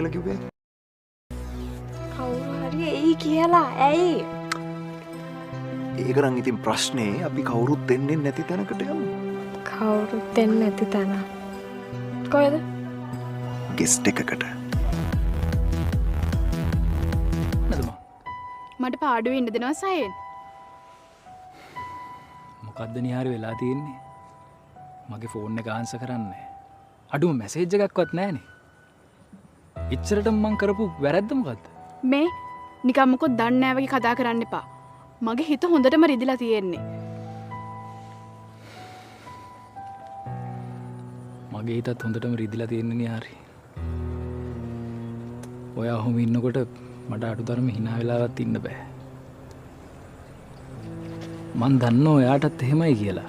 කියලා කිව්වේ? කවුරු හරි එයි කියලා. ඇයි? ඒක නම් ඉතින් ප්‍රශ්නේ අපි කවුරුත් දෙන්නේ නැති තැනකට යමු. කවුරුත් දෙන්නේ නැති තැන. කොහෙද? ගෙස්ට් එකකට. මට පාඩුවේ ඉන්න දෙනවා සයන්. මොකක්ද නිහාර වෙලා තියෙන්නේ? මගේ ෆෝන් එක ආන්සර් කරන්නේ. අඩුම මැසේජ් එකක්වත් නැහනේ. ඉච්චරටම මං කරපු වැරද්ද මොකද්ද? මේ නිකම් මොකොත් දන්නේ නැහැ වගේ කතා කරන්න එපා. මගේ හිත හොඳටම රිදිලා තියෙන්නේ. මගේ හිතත් හොඳටම රිදිලා තියෙන්නේ නිහාරි. ඔයා ඔහොම ඉන්නකොට මට අඩුතරම hina වෙලාවත් ඉන්න බෑ. මං දන්නවා ඔයාටත් එහෙමයි කියලා.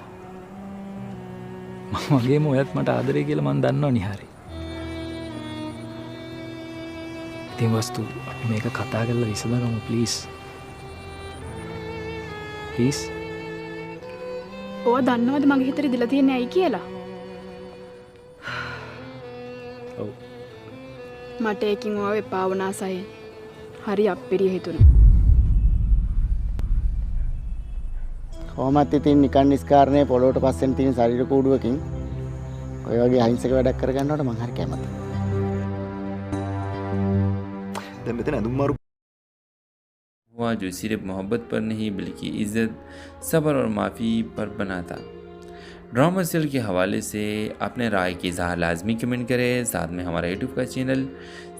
මම වගේම ඔයත් මට ආදරේ කියලා මං දන්නවා නිහාරි. ඉතින් වස්තු අපි මේක කතා කරලා විසඳගමු ප්ලීස්. ප්ලීස්. ඔය දන්නවද මගේ හිත රිදිලා තියෙන්නේ ඇයි කියලා? ඔව්. මට ඒකින් ඔය එපා වුණා සයන්. හරි අප්පිරිය හිතුණා. කොහොමත් ඉතින් නිකන් නිස්කාරණේ පොළොවට පස්සෙන් තියෙන ශරීර කූඩුවකින් ඔය වගේ අහිංසක වැඩක් කරගන්නවට මං හරි කැමතියි. දැන් මෙතන ඇඳුම් මාරු हुआ जो सिर्फ मोहब्बत पर नहीं बल्कि इज़्ज़त सब्र और माफ़ी पर बना था। ड्रामा सीरियल के हवाले से अपने राय की इज़हार लाजमी कमेंट करें। साथ में हमारा यूट्यूब का चैनल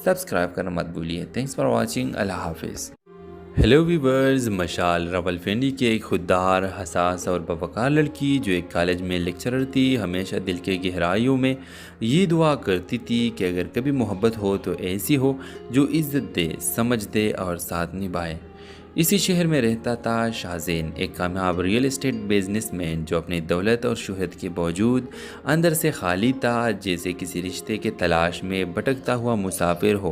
सब्सक्राइब करना मत भूलिए। Thanks for watching. अल्लाह हाफिज़। हेलो वीवर्स, मशाल रावलपिंडी की एक खुददार, हसास और बवकार लड़की जो एक कॉलेज में लेक्चरर थी, हमेशा दिल के गहराइयों में ये दुआ करती थी कि अगर कभी मोहब्बत हो तो ऐसी हो जो इज़्ज़त दे, समझ दे और साथ निभाए। इसी शहर में रहता था शाहज़ैन, एक कामयाब रियल एस्टेट बिजनेसमैन जो अपनी दौलत और शोहरत के बावजूद अंदर से खाली था, जैसे किसी रिश्ते के तलाश में भटकता हुआ मुसाफिर हो।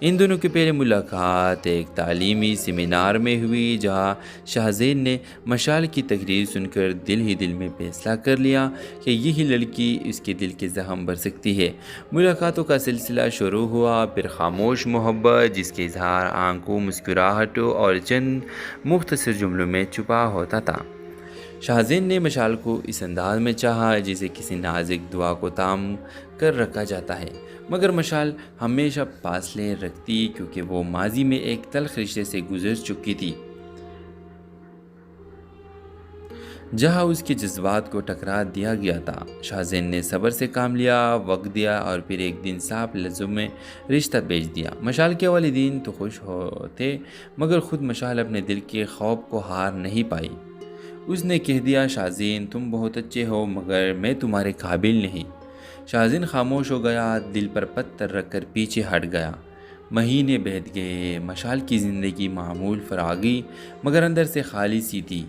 इन दोनों की पहली मुलाकात एक तालीमी सेमिनार में हुई, जहां शाहज़ैन ने मशाल की तकरीर सुनकर दिल ही दिल में फैसला कर लिया कि यही लड़की इसके दिल के ज़ख्म भर सकती है। मुलाकातों का सिलसिला शुरू हुआ, फिर खामोश मोहब्बत जिसके इजहार आंखों, मुस्कुराहटों और चंद मुख्तसर जुमलों में छुपा होता था। शाहज़ैन ने मशाल को इस अंदाज में चाहा जिसे किसी नाजुक दुआ को ताम कर रखा जाता है, मगर मशाल हमेशा फासले रखती क्योंकि वो माजी में एक तल्ख रिश्ते से गुजर चुकी थी, जहां उसके जज्बात को टकरा दिया गया था। शाहज़ैन ने सब्र से काम लिया, वक्त दिया और फिर एक दिन साफ लफ्ज़ों में रिश्ता भेज दिया। मशाल के वालिदीन तो खुश होते, मगर ख़ुद मशाल अपने दिल के खौफ को हार नहीं पाई। उसने कह दिया, शाहज़ैन तुम बहुत अच्छे हो मगर मैं तुम्हारे काबिल नहीं। शाहज़ैन खामोश हो गया, दिल पर पत्थर रख कर पीछे हट गया। महीने बीत गए, मशाल की ज़िंदगी मामूल पर आ गई मगर अंदर से खाली सी थी।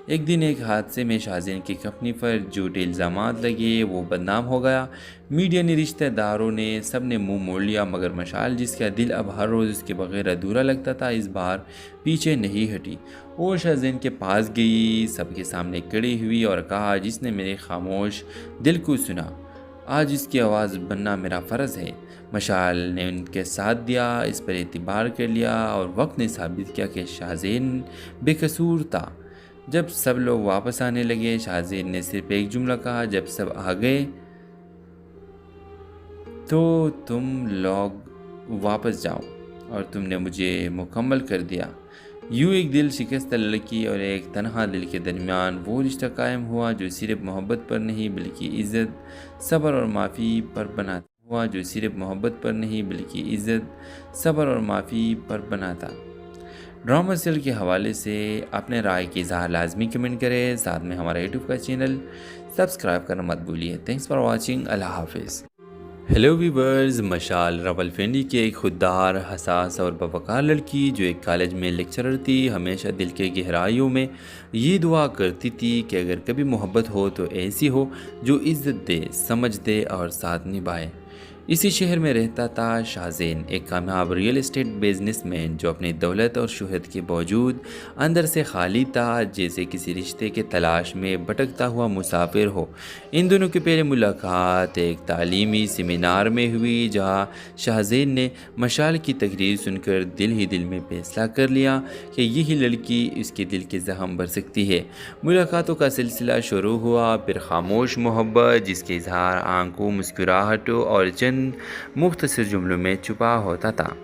एक दिन एक हादसे में शाहज़ैन की कंपनी पर झूठे इल्ज़ामात लगे, वो बदनाम हो गया। मीडिया ने, रिश्तेदारों ने, सब ने मुंह मोड़ लिया, मगर मशाल जिसका दिल अब हर रोज़ उसके बगैर अधूरा लगता था, इस बार पीछे नहीं हटी। वो शाहज़ैन के पास गई, सबके सामने खड़ी हुई और कहा, जिसने मेरे खामोश दिल को सुना, आज इसकी आवाज़ बनना मेरा फ़र्ज़ है। मशाल ने उनके साथ दिया, इस पर एतबार कर लिया और वक्त ने साबित किया कि शाहज़ैन बेकसूर था। जब सब लोग वापस आने लगे, शाहज़ैन ने सिर्फ एक जुमला कहा, जब सब आ गए तो तुम लोग वापस जाओ, और तुमने मुझे मुकम्मल कर दिया। यूँ एक दिल शिकस्त लड़की और एक तन्हा दिल के दरमियान वो रिश्ता कायम हुआ जो सिर्फ मोहब्बत पर नहीं बल्कि इज़्ज़त, सब्र और माफ़ी पर बना हुआ जो सिर्फ मोहब्बत पर नहीं बल्कि इज़्ज़त, सब्र और माफ़ी पर बना था। ड्रामा सीरियल के हवाले से अपने राय की इज़हार लाजमी कमेंट करें। साथ में हमारा यूट्यूब का चैनल सब्सक्राइब करना मत भूलिए। Thanks for watching. अल्लाह हाफिज़। हेलो वीवर्स, मशाल रावलपिंडी की एक खुददार, हसास और बवकार लड़की जो एक कॉलेज में लेक्चरर थी, हमेशा दिल के गहराइयों में ये दुआ करती थी कि अगर कभी मोहब्बत हो तो ऐसी हो जो इज़्ज़त दे, समझ दे और साथ निभाए। इसी शहर में रहता था शाहज़ैन, एक कामयाब रियल एस्टेट बिजनेसमैन जो अपनी दौलत और शोहरत के बावजूद अंदर से खाली था, जैसे किसी रिश्ते के तलाश में भटकता हुआ मुसाफिर हो। इन दोनों की पहली मुलाकात एक तालीमी सेमिनार में हुई, जहाँ शाहज़ैन ने मशाल की तकरीर सुनकर दिल ही दिल में फैसला कर लिया कि यही लड़की इसके दिल के ज़ख्म भर सकती है। मुलाकातों का सिलसिला शुरू हुआ, फिर खामोश मोहब्बत जिसके इजहार आंखों, मुस्कुराहटों और चंद मुख्तसर जुमलों में छुपा होता था।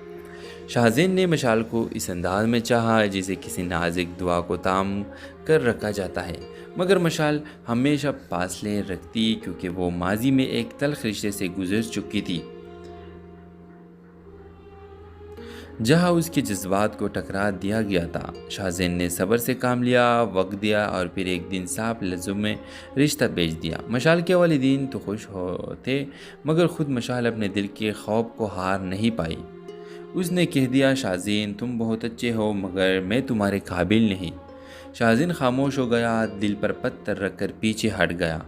शाहज़ैन ने मशाल को इस अंदाज में चाहा जिसे किसी नाजुक दुआ को ताम कर रखा जाता है, मगर मशाल हमेशा फासले रखती क्योंकि वो माजी में एक तल्ख रिश्ते से गुजर चुकी थी, जहां उसके जज्बात को ठकरा दिया गया था। शाहज़ैन ने सब्र से काम लिया, वक्त दिया और फिर एक दिन साफ लफ्ज़ों में रिश्ता भेज दिया। मशाल के वालिदीन तो खुश होते, मगर ख़ुद मशाल अपने दिल के खौफ को हार नहीं पाई। उसने कह दिया, शाहज़ैन तुम बहुत अच्छे हो मगर मैं तुम्हारे काबिल नहीं। शाहज़ैन खामोश हो गया, दिल पर पत्थर रख कर पीछे हट गया।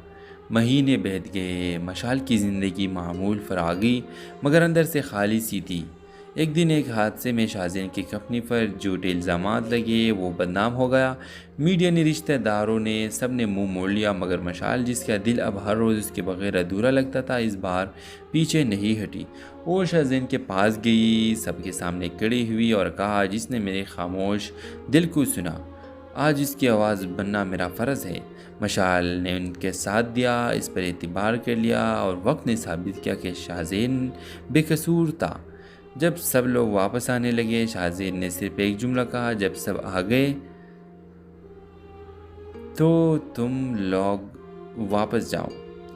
महीने बीत गए, मशाल की ज़िंदगी मामूल फरागी मगर अंदर से खाली सी थी। एक दिन एक हादसे में शाहज़ैन की कंपनी पर झूठे इल्ज़ामात लगे, वो बदनाम हो गया। मीडिया ने, रिश्तेदारों ने, सब ने मुंह मोड़ लिया, मगर मशाल जिसका दिल अब हर रोज़ उसके बगैर अधूरा लगता था, इस बार पीछे नहीं हटी। वो शाहज़ैन के पास गई, सबके सामने खड़ी हुई और कहा, जिसने मेरे खामोश दिल को सुना, आज इसकी आवाज़ बनना मेरा फ़र्ज़ है। मशाल ने उनके साथ दिया, इस पर एतबार कर लिया और वक्त ने साबित किया कि शाहज़ैन बेकसूर था। जब सब लोग वापस आने लगे, शाहज़ैन ने सिर्फ एक जुमला कहा, जब सब आ गए तो तुम लोग वापस जाओ,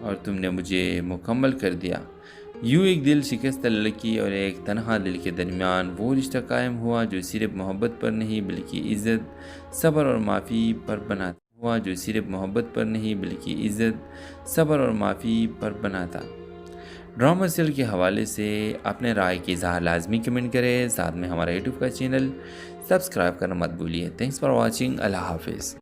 और तुमने मुझे मुकम्मल कर दिया। यूँ एक दिल शिकस्त लड़की और एक तन्हा दिल के दरमियान वो रिश्ता कायम हुआ जो सिर्फ मोहब्बत पर नहीं बल्कि इज़्ज़त, सब्र और माफ़ी पर बना था। ड्रामा सीरियल के हवाले से अपने राय की इज़हार लाजमी कमेंट करें, साथ में हमारा यूट्यूब का चैनल सब्सक्राइब करना मत भूलिए। थैंक्स फॉर वाचिंग, अल्लाह हाफिज़।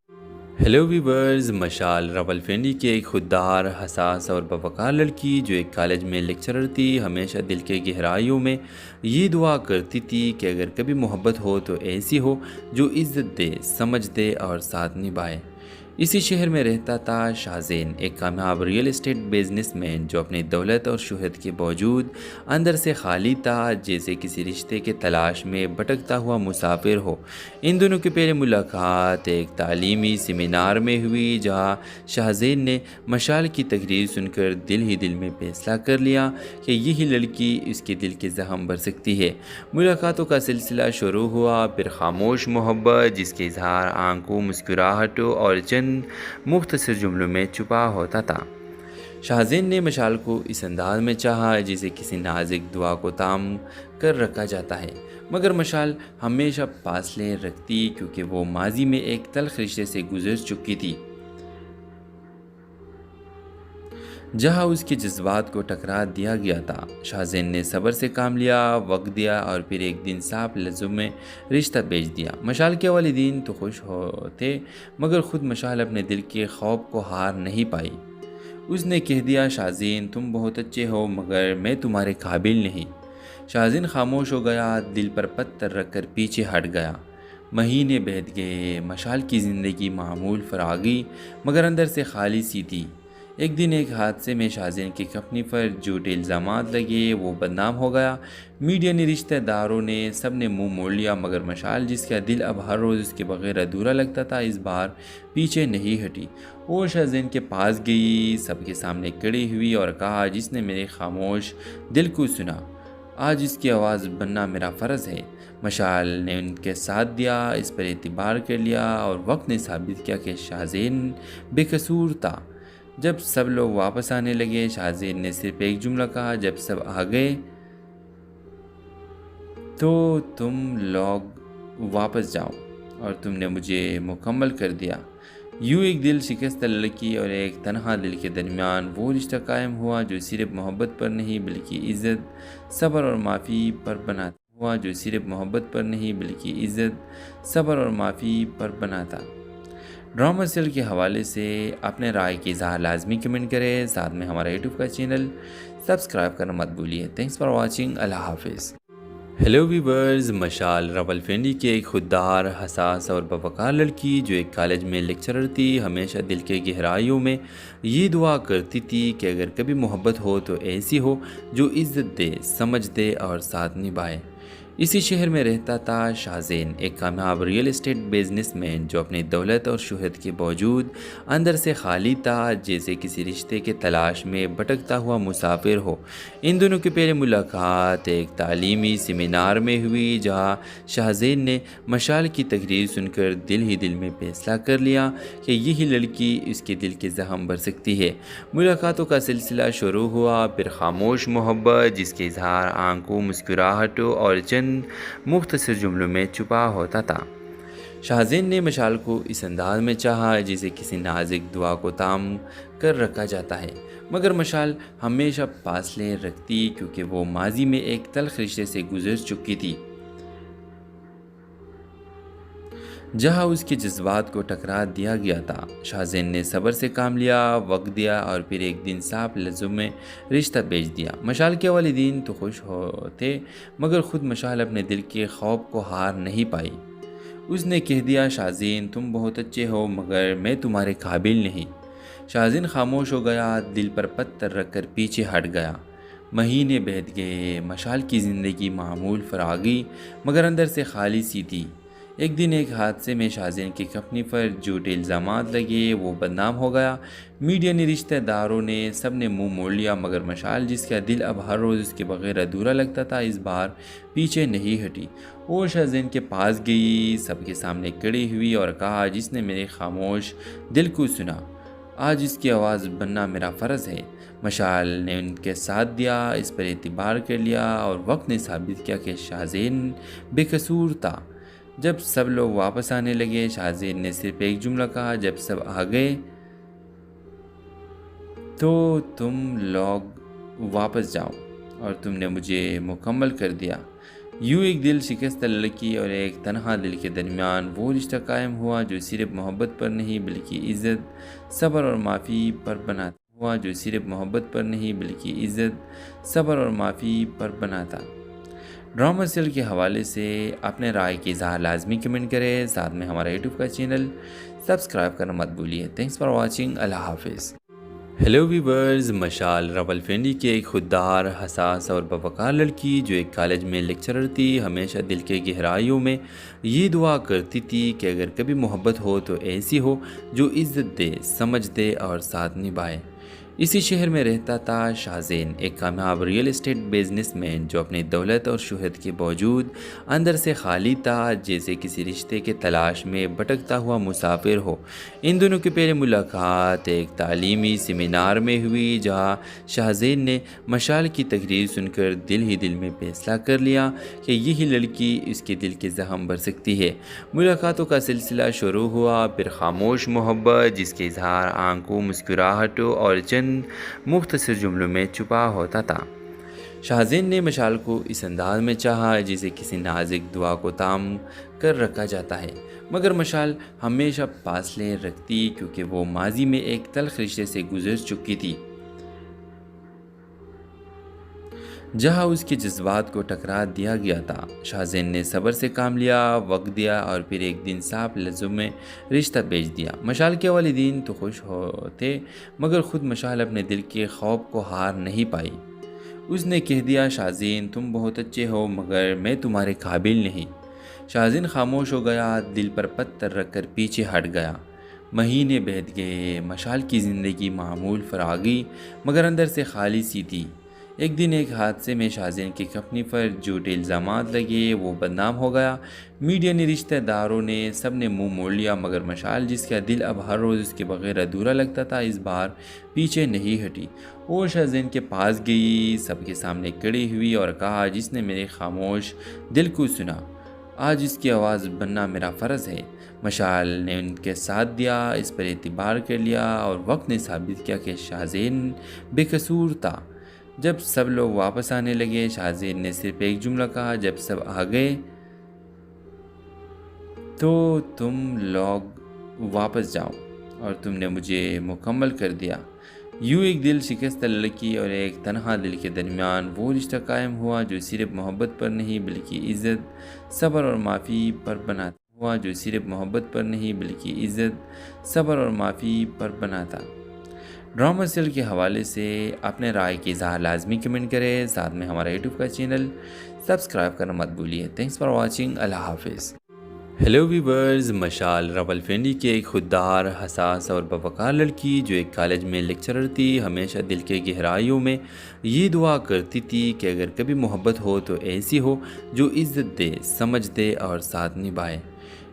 हेलो व्यूवर्स, मशाल रावलपिंडी की एक खुददार, हसास और बवकार लड़की जो एक कॉलेज में लेक्चरर थी, हमेशा दिल के गहराइयों में ये दुआ करती थी कि अगर कभी मोहब्बत हो तो ऐसी हो जो इज़्ज़त दे, समझ दे और साथ निभाए। इसी शहर में रहता था शाहज़ैन, एक कामयाब रियल एस्टेट बिजनेसमैन जो अपनी दौलत और शोहरत के बावजूद अंदर से खाली था, जैसे किसी रिश्ते के तलाश में भटकता हुआ मुसाफिर हो। इन दोनों की पहली मुलाकात एक तालीमी सेमिनार में हुई, जहाँ शाहज़ैन ने मशाल की तकरीर सुनकर दिल ही दिल में फैसला कर लिया कि यही लड़की इसके दिल के ज़ख्म भर सकती है। मुलाकातों का सिलसिला शुरू हुआ, फिर खामोश मोहब्बत जिसके इजहार आंखों, मुस्कुराहटों और चंद मुख्तसर जुमलों में छुपा होता था। शाहज़ैन ने मशाल को इस अंदाज में चाहा जिसे किसी नाजुक दुआ को ताम कर रखा जाता है, मगर मशाल हमेशा फासले रखती क्योंकि वो माजी में एक तल्ख रिश्ते से गुजर चुकी थी, जहां उसके जज्बात को ठकरा दिया गया था। शाहज़ैन ने सब्र से काम लिया, वक्त दिया और फिर एक दिन साफ लफ्ज़ों में रिश्ता भेज दिया। मशाल के वालिदीन तो खुश होते, मगर ख़ुद मशाल अपने दिल के खौफ को हार नहीं पाई। उसने कह दिया, शाहज़ैन तुम बहुत अच्छे हो मगर मैं तुम्हारे काबिल नहीं। शाहज़ैन खामोश हो गया, दिल पर पत्थर रख कर पीछे हट गया। महीने बीत गए, मशाल की ज़िंदगी मामूल फरागी मगर अंदर से खाली सी थी। एक दिन एक हादसे में शाहज़ैन की कंपनी पर झूठे इल्ज़ामात लगे, वो बदनाम हो गया। मीडिया ने, रिश्तेदारों ने, सब ने मुंह मोड़ लिया, मगर मशाल जिसका दिल अब हर रोज़ उसके बगैर अधूरा लगता था, इस बार पीछे नहीं हटी। वो शाहज़ैन के पास गई, सबके सामने खड़ी हुई और कहा, जिसने मेरे खामोश दिल को सुना, आज इसकी आवाज़ बनना मेरा फ़र्ज़ है। मशाल ने उनके साथ दिया, इस पर एतबार कर लिया और वक्त ने साबित किया कि शाहज़ैन बेकसूर था। जब सब लोग वापस आने लगे, शाहज़ैन ने सिर्फ एक जुमला कहा, जब सब आ गए तो तुम लोग वापस जाओ, और तुमने मुझे मुकम्मल कर दिया। यूँ एक दिल शिकस्त लड़की और एक तन्हा दिल के दरमियान वो रिश्ता कायम हुआ जो सिर्फ मोहब्बत पर नहीं बल्कि इज़्ज़त, सब्र और माफ़ी पर बना था। ड्रामा सीरियल के हवाले से अपने राय की इज़हार लाजमी कमेंट करें, साथ में हमारा यूट्यूब का चैनल सब्सक्राइब करना मत भूलिए। Thanks for watching. अल्लाह हाफिज़। हेलो वीवर्स, मशाल रावलपिंडी की एक खुददार, हसास और बावकार लड़की जो एक कॉलेज में लेक्चरर थी, हमेशा दिल के गहराइयों में ये दुआ करती थी कि अगर कभी मोहब्बत हो तो ऐसी हो जो इज़्ज़त दे, समझ दे और साथ निभाए। इसी शहर में रहता था शाहज़ैन, एक कामयाब रियल एस्टेट बिजनेसमैन जो अपनी दौलत और शोहरत के बावजूद अंदर से खाली था, जैसे किसी रिश्ते के तलाश में भटकता हुआ मुसाफिर हो। इन दोनों की पहली मुलाकात एक तालीमी सेमिनार में हुई, जहां शाहज़ैन ने मशाल की तकरीर सुनकर दिल ही दिल में फैसला कर लिया कि यही लड़की इसके दिल के ज़ख्म भर सकती है। मुलाकातों का सिलसिला शुरू हुआ, फिर खामोश मोहब्बत जिसके इजहार आंखों, मुस्कुराहटों और चंद मुख्तसर जुमलों में छुपा होता था। शाहज़ैन ने मशाल को इस अंदाज में चाहा जिसे किसी नाजुक दुआ को ताम कर रखा जाता है, मगर मशाल हमेशा फासले रखती क्योंकि वो माजी में एक तल्ख रिश्ते से गुजर चुकी थी, जहां उसके जज्बात को टकरा दिया गया था। शाहज़ैन ने सब्र से काम लिया, वक्त दिया और फिर एक दिन साफ लफ्ज़ों में रिश्ता भेज दिया। मशाल के वालिदीन तो खुश होते, मगर ख़ुद मशाल अपने दिल के खौफ को हार नहीं पाई। उसने कह दिया, शाहज़ैन तुम बहुत अच्छे हो मगर मैं तुम्हारे काबिल नहीं। शाहज़ैन खामोश हो गया, दिल पर पत्थर रख कर पीछे हट गया। महीने बीत गए, मशाल की ज़िंदगी मामूल फरागी मगर अंदर से खाली सी थी। एक दिन एक हादसे में शाहज़ैन की कंपनी पर झूठे इल्ज़ामात लगे, वो बदनाम हो गया। मीडिया ने, रिश्तेदारों ने, सब ने मुंह मोड़ लिया, मगर मशाल जिसका दिल अब हर रोज़ उसके बगैर अधूरा लगता था, इस बार पीछे नहीं हटी। वो शाहज़ैन के पास गई, सबके सामने खड़ी हुई और कहा, जिसने मेरे खामोश दिल को सुना, आज इसकी आवाज़ बनना मेरा फ़र्ज़ है। मशाल ने उनके साथ दिया, इस पर एतबार कर लिया और वक्त ने साबित किया कि शाहज़ैन बेकसूर था। जब सब लोग वापस आने लगे, शाहज़ैन ने सिर्फ एक जुमला कहा, जब सब आ गए तो तुम लोग वापस जाओ, और तुमने मुझे मुकम्मल कर दिया। यूँ एक दिल शिकस्त लड़की और एक तन्हा दिल के दरमियान वो रिश्ता कायम हुआ जो सिर्फ मोहब्बत पर नहीं बल्कि इज़्ज़त, सब्र और माफ़ी पर बना था। ड्रामा सीरियल के हवाले से अपने राय की इज़हार लाजमी कमेंट करें, साथ में हमारा यूट्यूब का चैनल सब्सक्राइब करना मत भूलिए। Thanks for watching. अल्लाह हाफिज़। हेलो वीवर्स, मशाल रावलपिंडी की एक खुददार, हसास और बावकार लड़की जो एक कॉलेज में लेक्चरर थी, हमेशा दिल के गहराइयों में ये दुआ करती थी कि अगर कभी मोहब्बत हो तो ऐसी हो जो इज़्ज़त दे, समझ दे और साथ निभाए। इसी शहर में रहता था शाहज़ैन, एक कामयाब रियल एस्टेट बिजनेसमैन जो अपनी दौलत और शोहरत के बावजूद अंदर से खाली था, जैसे किसी रिश्ते के तलाश में भटकता हुआ मुसाफिर हो। इन दोनों की पहली मुलाकात एक तालीमी सेमिनार में हुई, जहां शाहज़ैन ने मशाल की तकरीर सुनकर दिल ही दिल में फैसला कर लिया कि यही लड़की इसके दिल के ज़ख्म भर सकती है। मुलाकातों का सिलसिला शुरू हुआ, फिर खामोश मोहब्बत जिसके इजहार आंखों, मुस्कुराहटों और चंद मुख्तसर जुमलों में छुपा होता था। शाहज़ैन ने मशाल को इस अंदाज में चाहा जिसे किसी नाजुक दुआ को ताम कर रखा जाता है, मगर मशाल हमेशा फासले रखती क्योंकि वो माजी में एक तल्ख रिश्ते से गुजर चुकी थी, जहां उसके जज्बात को टकरा दिया गया था। शाहज़ैन ने सब्र से काम लिया, वक्त दिया और फिर एक दिन साफ लफ्ज़ों में रिश्ता भेज दिया। मशाल के वालिदीन तो खुश होते, मगर ख़ुद मशाल अपने दिल के खौफ को हार नहीं पाई। उसने कह दिया, शाहज़ैन तुम बहुत अच्छे हो मगर मैं तुम्हारे काबिल नहीं। शाहज़ैन खामोश हो गया, दिल पर पत्थर रख कर पीछे हट गया। महीने बीत गए, मशाल की ज़िंदगी मामूल फरागी मगर अंदर से खाली सी थी। एक दिन एक हादसे में शाहज़ैन की कंपनी पर झूठे इल्ज़ामात लगे, वो बदनाम हो गया। मीडिया ने, रिश्तेदारों ने, सब ने मुंह मोड़ लिया, मगर मशाल जिसका दिल अब हर रोज़ उसके बगैर अधूरा लगता था, इस बार पीछे नहीं हटी। वो शाहज़ैन के पास गई, सबके सामने खड़ी हुई और कहा, जिसने मेरे खामोश दिल को सुना, आज इसकी आवाज़ बनना मेरा फ़र्ज़ है। मशाल ने उनके साथ दिया, इस पर एतबार कर लिया और वक्त ने साबित किया कि शाहज़ैन बेकसूर था। जब सब लोग वापस आने लगे, शाहज़ैन ने सिर्फ एक जुमला कहा, जब सब आ गए तो तुम लोग वापस जाओ, और तुमने मुझे मुकम्मल कर दिया। یوں ایک دل شکستہ لڑکی اور ایک تنہا دل کے درمیان وہ رشتہ قائم ہوا جو صرف محبت پر نہیں بلکہ عزت، صبر اور معافی پر بنا تھا۔ ڈرامہ سیریل کے حوالے سے اپنے رائے کی اظہار لازمی کمنٹ کریں، ساتھ میں ہمارا یوٹیوب کا چینل سبسکرائب کرنا مت بھولیے۔ تھینکس فار واچنگ، اللہ حافظ۔ ہیلو ویورز، مشال راولپنڈی کی ایک خوددار، حساس اور باوقار لڑکی جو ایک کالج میں لیکچرر تھی، ہمیشہ دل کے گہرائیوں میں یہ دعا کرتی تھی کہ اگر کبھی محبت ہو تو ایسی ہو جو عزت دے، سمجھ دے اور ساتھ نبھائے۔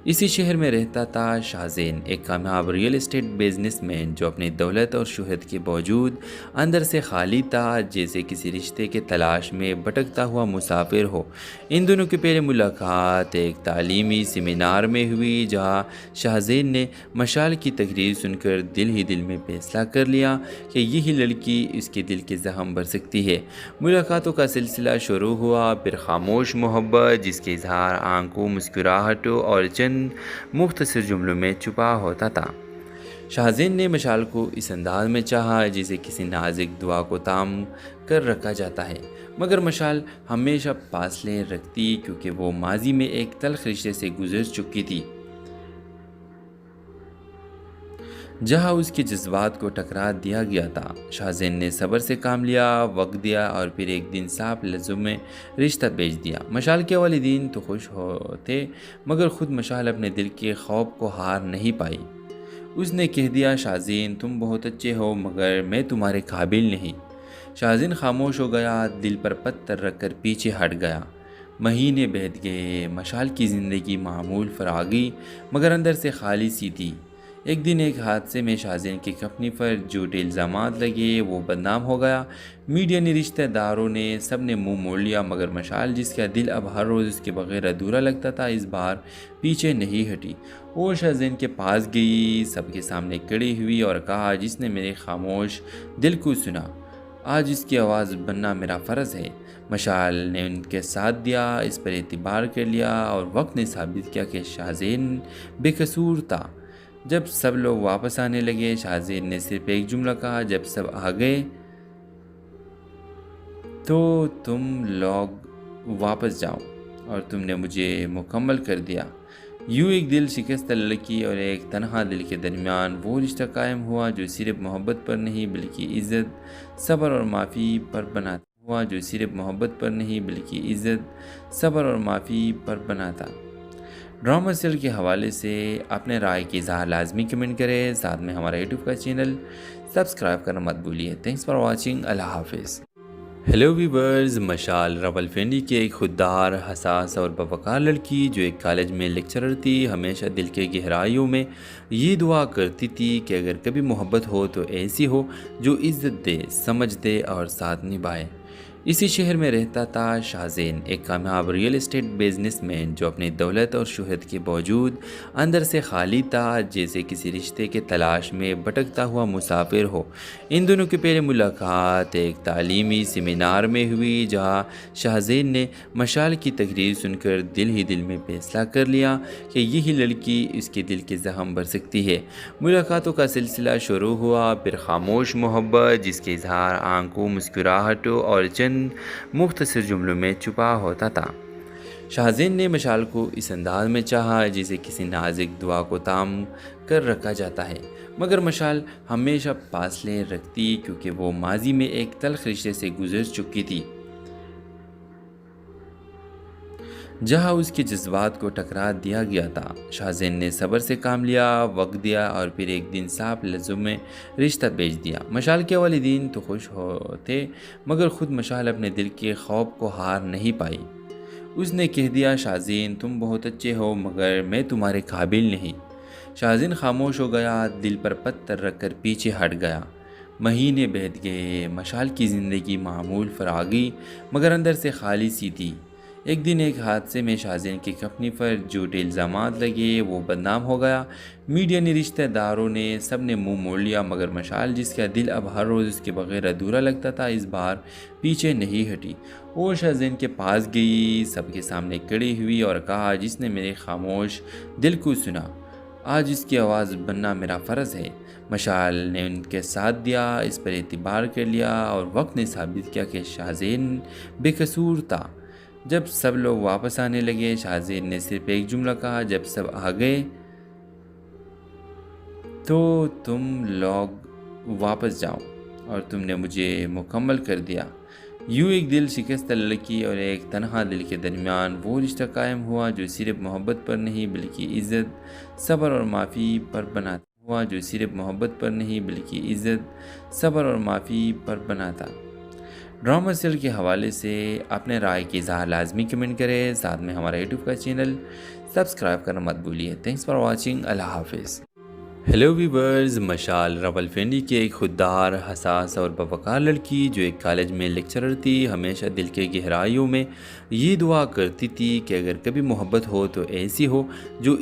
اسی شہر میں رہتا تھا شاہزین، ایک کامیاب ریئل اسٹیٹ بزنس مین جو اپنی دولت اور شہرت کے باوجود اندر سے خالی تھا، جیسے کسی رشتے کے تلاش میں بھٹکتا ہوا مسافر ہو۔ ان دونوں کی پہلی ملاقات ایک تعلیمی سیمینار میں ہوئی، جہاں شاہزین نے مشال کی تقریر سن کر دل ہی دل میں فیصلہ کر لیا کہ یہی لڑکی اس کے دل کے زخم بھر سکتی ہے۔ ملاقاتوں کا سلسلہ شروع ہوا، پھر خاموش محبت جس کے اظہار آنکھوں، مسکراہٹوں اور چند مختصر جملوں میں چھپا ہوتا تھا۔ شاہزین نے مشال کو اس انداز میں چاہا جسے کسی نازک دعا کو تام کر رکھا جاتا ہے، مگر مشال ہمیشہ فاصلے رکھتی کیونکہ وہ ماضی میں ایک تلخ رشتے سے گزر چکی تھی، جہاں اس کے جذبات کو ٹکرا دیا گیا تھا۔ شاہزین نے صبر سے کام لیا، وقت دیا اور پھر ایک دن صاف لفظوں میں رشتہ بھیج دیا۔ مشال کے والدین تو خوش ہوتے، مگر خود مشال اپنے دل کے خوف کو ہار نہیں پائی۔ اس نے کہہ دیا، شاہزین تم بہت اچھے ہو مگر میں تمہارے قابل نہیں۔ شاہزین خاموش ہو گیا، دل پر پتھر رکھ کر پیچھے ہٹ گیا۔ مہینے بیت گئے، مشال کی زندگی معمول فراغی مگر اندر سے خالی سی تھی۔ ایک دن ایک حادثے میں شاہزین کی کمپنی پر جھوٹے الزامات لگے، وہ بدنام ہو گیا۔ میڈیا نے، رشتہ داروں نے، سب نے منہ موڑ لیا، مگر مشال جس کا دل اب ہر روز اس کے بغیر ادھورا لگتا تھا، اس بار پیچھے نہیں ہٹی۔ وہ شاہزین کے پاس گئی، سب کے سامنے کھڑی ہوئی اور کہا، جس نے میرے خاموش دل کو سنا، آج اس کی آواز بننا میرا فرض ہے۔ مشال نے ان کے ساتھ دیا، اس پر اعتبار کر لیا اور وقت نے ثابت کیا کہ شاہزین بے قصور تھا۔ جب سب لوگ واپس آنے لگے، شاہزین نے صرف ایک جملہ کہا، جب سب آ گئے تو تم لوگ واپس جاؤ اور تم نے مجھے مکمل کر دیا۔ یوں ایک دل شکستہ لڑکی اور ایک تنہا دل کے درمیان وہ رشتہ قائم ہوا جو صرف محبت پر نہیں بلکہ عزت، صبر اور معافی پر بنا تھا۔ ڈرامہ سیریل کے حوالے سے اپنے رائے کی اظہار لازمی کمنٹ کریں، ساتھ میں ہمارا یوٹیوب کا چینل سبسکرائب کرنا مت بھولیے۔ تھینکس فار واچنگ، اللہ حافظ۔ ہیلو ویورز، مشال راولپنڈی کی ایک خوددار، حساس اور باوقار لڑکی جو ایک کالج میں لیکچرر تھی، ہمیشہ دل کے گہرائیوں میں یہ دعا کرتی تھی کہ اگر کبھی محبت ہو تو ایسی ہو جو عزت دے، سمجھ دے اور ساتھ نبھائے۔ اسی شہر میں رہتا تھا شاہزین، ایک کامیاب ریئل اسٹیٹ بزنس مین جو اپنی دولت اور شہرت کے باوجود اندر سے خالی تھا، جیسے کسی رشتے کے تلاش میں بھٹکتا ہوا مسافر ہو۔ ان دونوں کی پہلی ملاقات ایک تعلیمی سیمینار میں ہوئی، جہاں شاہزین نے مشال کی تقریر سن کر دل ہی دل میں فیصلہ کر لیا کہ یہی لڑکی اس کے دل کے زخم بھر سکتی ہے۔ ملاقاتوں کا سلسلہ شروع ہوا، پھر خاموش محبت جس کے اظہار آنکھوں، مسکراہٹوں اور چند مختصر جملوں میں چھپا ہوتا تھا۔ شاہزین نے مشال کو اس انداز میں چاہا جسے کسی نازک دعا کو تام کر رکھا جاتا ہے، مگر مشال ہمیشہ فاصلے رکھتی کیونکہ وہ ماضی میں ایک تلخ رشتے سے گزر چکی تھی، جہاں اس کے جذبات کو ٹکرا دیا گیا تھا۔ شاہزین نے صبر سے کام لیا، وقت دیا اور پھر ایک دن صاف لفظوں میں رشتہ بھیج دیا۔ مشال کے والدین تو خوش ہوتے، مگر خود مشال اپنے دل کے خوف کو ہار نہیں پائی۔ اس نے کہہ دیا، شاہزین تم بہت اچھے ہو مگر میں تمہارے قابل نہیں۔ شاہزین خاموش ہو گیا، دل پر پتھر رکھ کر پیچھے ہٹ گیا۔ مہینے بیت گئے، مشال کی زندگی معمول فراغی مگر اندر سے خالی سی تھی۔ ایک دن ایک حادثے میں شاہزین کی کمپنی پر جھوٹے الزامات لگے، وہ بدنام ہو گیا۔ میڈیا نے، رشتہ داروں نے، سب نے منہ موڑ لیا، مگر مشال جس کا دل اب ہر روز اس کے بغیر ادھورا لگتا تھا، اس بار پیچھے نہیں ہٹی۔ وہ شاہزین کے پاس گئی، سب کے سامنے کھڑی ہوئی اور کہا، جس نے میرے خاموش دل کو سنا، آج اس کی آواز بننا میرا فرض ہے۔ مشال نے ان کے ساتھ دیا، اس پر اعتبار کر لیا اور وقت نے ثابت کیا کہ شاہزین بے قصور تھا۔ جب سب لوگ واپس آنے لگے شاہزین نے صرف ایک جملہ کہا، جب سب آ گئے تو تم لوگ واپس جاؤ اور تم نے مجھے مکمل کر دیا۔ یوں ایک دل شکستہ لڑکی اور ایک تنہا دل کے درمیان وہ رشتہ قائم ہوا جو صرف محبت پر نہیں بلکہ عزت، صبر اور معافی پر بنا تھا۔ ڈرامہ سیریل کے حوالے سے اپنے رائے کی اظہار لازمی کمنٹ کریں، ساتھ میں ہمارا یوٹیوب کا چینل سبسکرائب کرنا مت بھولیے۔ تھینکس فار واچنگ، اللہ حافظ۔ ہیلو ویورز، مشال راولپنڈی کی ایک خوددار، حساس اور باوقار لڑکی جو ایک کالج میں لیکچرر تھی، ہمیشہ دل کے گہرائیوں میں یہ دعا کرتی تھی کہ اگر کبھی محبت ہو تو ایسی ہو جو